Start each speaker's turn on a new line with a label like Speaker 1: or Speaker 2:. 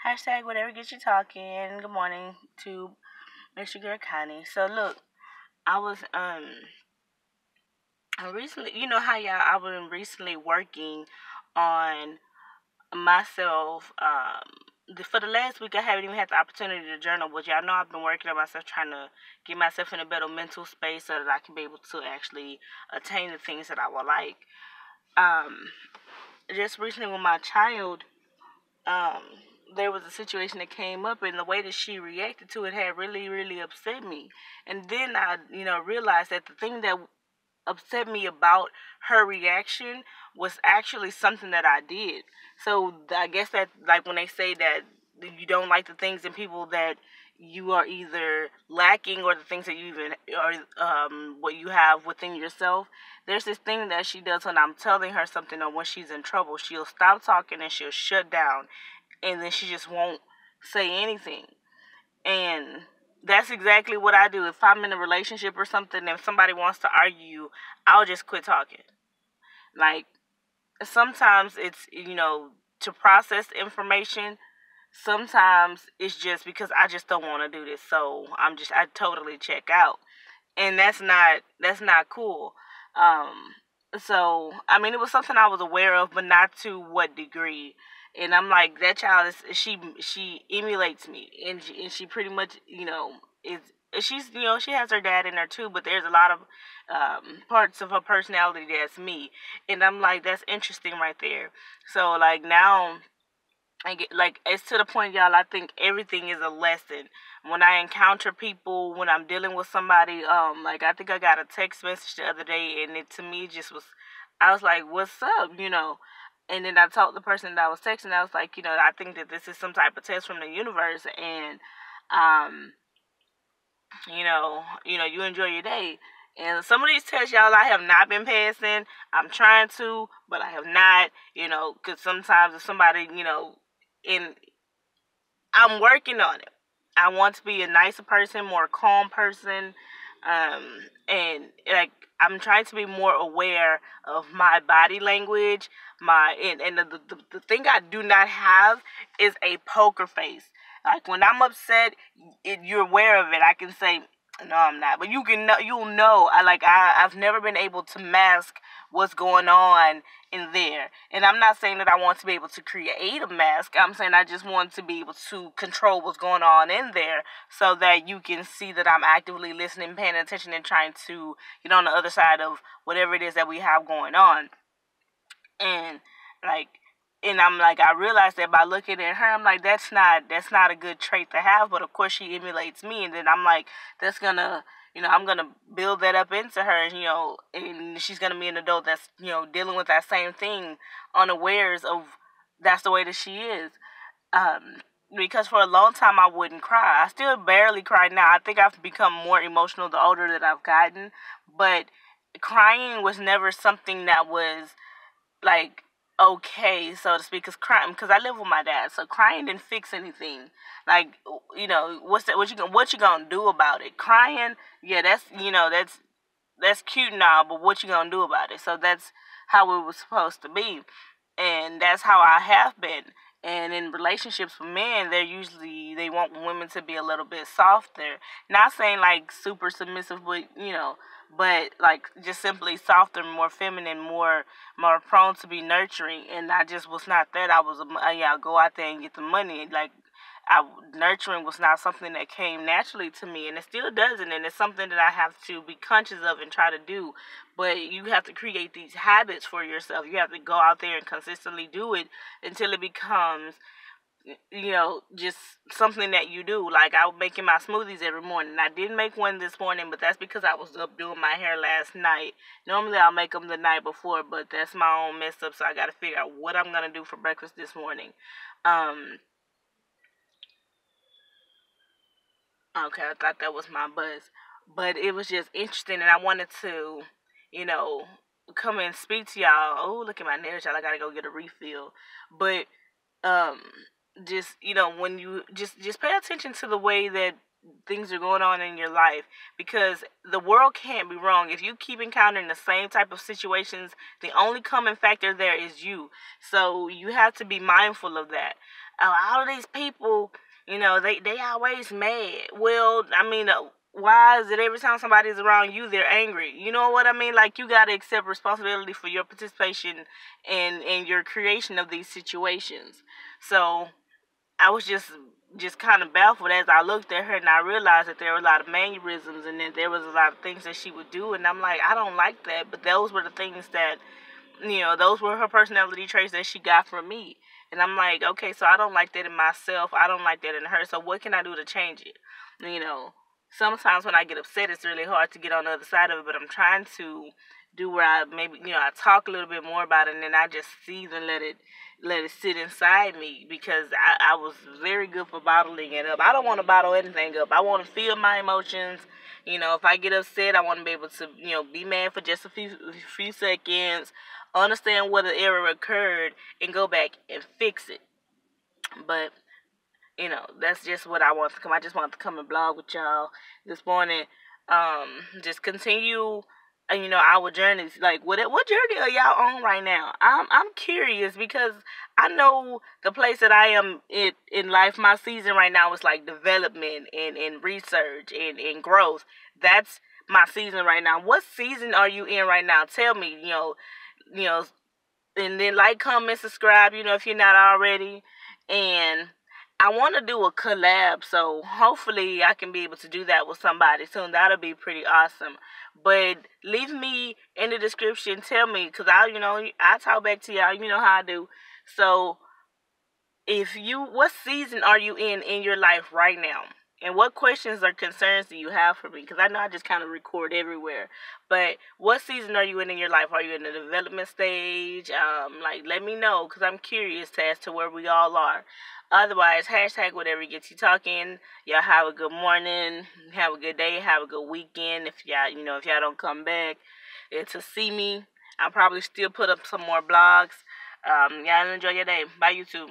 Speaker 1: Hashtag whatever gets you talking. Good morning to Mr. Girl Connie. So look, I was recently, you know how y'all I've been recently working on myself. For the last week, I haven't even had the opportunity to journal, but y'all know I've been working on myself, trying to get myself in a better mental space so that I can be able to actually attain the things that I would like. Um, just recently with my child, um, there was a situation that came up, and the way that she reacted to it had really, really upset me. And then I, realized that the thing that upset me about her reaction was actually something that I did. So I guess that, like, when they say that you don't like the things in people that you are either lacking, or the things that you even are, what you have within yourself. There's this thing that she does when I'm telling her something, or when she's in trouble. She'll stop talking and she'll shut down, and then she just won't say anything. And that's exactly what I do. If I'm in a relationship or something, and if somebody wants to argue, I'll just quit talking. Like, sometimes it's, to process information. Sometimes it's just because I just don't want to do this. So I totally check out. And that's not cool. Um, so I mean, it was something I was aware of, but not to what degree. And I'm like, that child is, she emulates me, and she pretty much, is, she's, she has her dad in her too, but there's a lot of parts of her personality that's me. And I'm like, that's interesting right there. So like now, I get, like, it's to the point, y'all. I think everything is a lesson. When I encounter people, when I'm dealing with somebody, like, I think I got a text message the other day, and it, to me, just was, I was like, "What's up?" And then I told the person that I was texting, I was like, I think that this is some type of test from the universe, and um, you enjoy your day. And some of these tests, y'all, I have not been passing. I'm trying to, but I have not. Because sometimes if somebody, in I'm working on it. I want to be a nicer person, more calm person, and like, I'm trying to be more aware of my body language. The thing I do not have is a poker face. Like, when I'm upset, you're aware of it. I can say, no, I'm not, but you'll know. I've never been able to mask what's going on in there. And I'm not saying that I want to be able to create a mask. I'm saying I just want to be able to control what's going on in there, so that you can see that I'm actively listening, paying attention, and trying to get on the other side of whatever it is that we have going on. And like, and I'm like, I realized that by looking at her, I'm like, that's not a good trait to have. But of course, she emulates me, and then I'm like, that's gonna, I'm gonna build that up into her, and she's gonna be an adult that's, dealing with that same thing, unawares of that's the way that she is. Um, because for a long time I wouldn't cry. I still barely cry now. I think I've become more emotional the older that I've gotten, but crying was never something that was, like, okay, so to speak. Because crying, because I live with my dad, so crying didn't fix anything. Like, what's that? What you gonna do about it? Crying, yeah, that's cute now, but what you gonna do about it? So that's how it was supposed to be, and that's how I have been. And in relationships with men, they want women to be a little bit softer. Not saying like super submissive, but but like just simply softer, more feminine, more prone to be nurturing. And I just was not that. I was yeah, go out there and get the money. Like, nurturing was not something that came naturally to me, and it still doesn't. And it's something that I have to be conscious of and try to do. But you have to create these habits for yourself. You have to go out there and consistently do it until it becomes, just something that you do. Like, I was making my smoothies every morning. I didn't make one this morning, but that's because I was up doing my hair last night. Normally I'll make them the night before, but that's my own mess up, so I got to figure out what I'm going to do for breakfast this morning. Um, Okay, I thought that was my buzz. But it was just interesting, and I wanted to, you know, come and speak to y'all. Oh, look at my nails, y'all. I gotta go get a refill. But um, just, when you just pay attention to the way that things are going on in your life, because the world can't be wrong. If you keep encountering the same type of situations, the only common factor there is you. So you have to be mindful of that. all of these people, they always mad. Well, I mean, why is it every time somebody's around you, they're angry? You know what I mean? Like, you got to accept responsibility for your participation in your creation of these situations. So I was just kind of baffled as I looked at her, and I realized that there were a lot of mannerisms, and then there was a lot of things that she would do, and I'm like, I don't like that. But those were the things that, those were her personality traits that she got from me. And I'm like, okay, so I don't like that in myself. I don't like that in her. So what can I do to change it? Sometimes when I get upset, it's really hard to get on the other side of it, but I'm trying to do where I maybe, I talk a little bit more about it, and then I just seethe and let it sit inside me, because I was very good for bottling it up. I don't want to bottle anything up. I want to feel my emotions. If I get upset, I want to be able to, be mad for just a few seconds, understand where the error occurred, and go back and fix it. But, that's just what I want to come. I just want to come and blog with y'all this morning. Just continue, our journeys. Like, what journey are y'all on right now? I'm curious, because I know the place that I am in life. My season right now is like development and research and growth. That's my season right now. What season are you in right now? Tell me, you know, and then like, comment, subscribe, if you're not already. And I want to do a collab, so hopefully I can be able to do that with somebody soon. That'll be pretty awesome. But leave me in the description. Tell me, because I talk back to y'all. You know how I do. So, what season are you in your life right now? And what questions or concerns do you have for me? Because I know I just kind of record everywhere. But what season are you in your life? Are you in the development stage? Let me know, because I'm curious as to where we all are. Otherwise, hashtag whatever gets you talking. Y'all have a good morning. Have a good day. Have a good weekend. If y'all don't come back to see me, I'll probably still put up some more blogs. Y'all enjoy your day. Bye, YouTube.